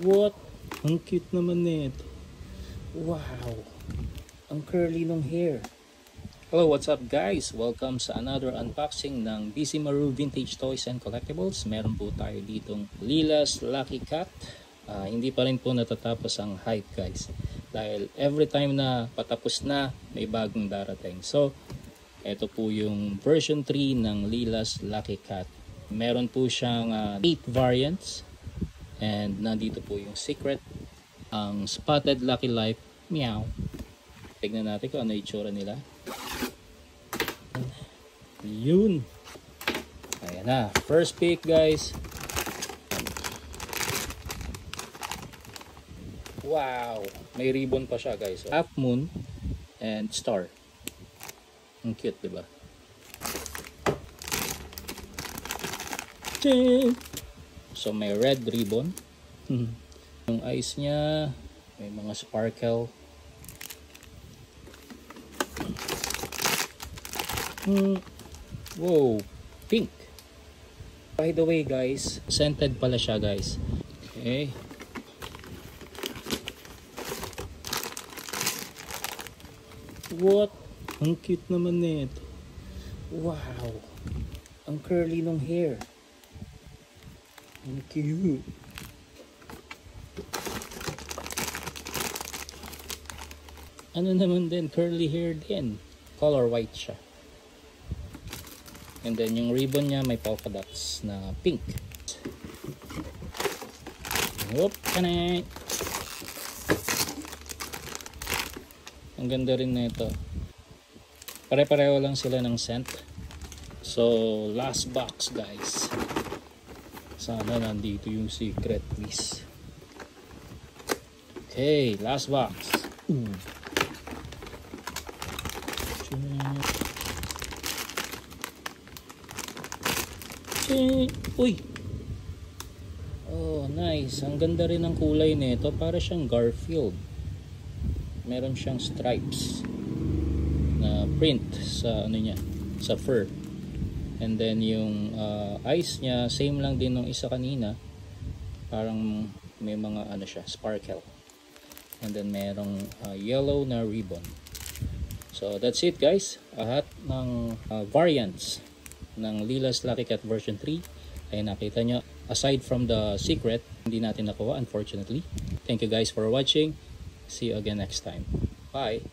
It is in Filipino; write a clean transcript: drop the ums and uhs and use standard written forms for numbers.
What? Ang cute naman nito. Wow. Ang curly ng hair. Hello, what's up guys? Welcome sa another unboxing ng BC Maru Vintage Toys and Collectibles. Meron po tayo ditong Lilas Lucky Cat. Hindi pa rin po natatapos ang hype guys. Dahil every time na patapos na, may bagong darating. So, ito po yung version 3 ng Lilas Lucky Cat. Meron po siyang 8 variants. And nandito po yung secret, ang Spotted Lucky Life Meow. Tignan natin kung ano yung itsura nila. Yun. Ayan na. First pick guys. Wow. May ribbon pa siya guys. Half moon and star. Ang cute diba? So may red ribbon. Yung eyes niya, may mga sparkle. Wow, pink. By the way guys, scented pala siya guys. Okay. What? Ang cute naman nito. Wow. Ang curly ng hair. Ang cute. Ano naman din, curly hair din. Color white siya. And then yung ribbon niya may polka dots na pink. Whoop, kanay. Ang ganda rin na ito. Pare-pareho lang sila ng scent. So, last box guys. Sana nandito yung secret please. Okay, last box. Uy! Oh, nice. Ang ganda rin ng kulay nito. Para siyang Garfield. Meron siyang stripes na print sa ano niya, sa fur. And then yung eyes niya, same lang din nung isa kanina. Parang may mga ano siya, sparkle. And then merong yellow na ribbon. So that's it guys. Lahat ng variants ng Lilas Lucky Cat version 3 ay nakita nyo. Aside from the secret, hindi natin nakuha unfortunately. Thank you guys for watching. See you again next time. Bye!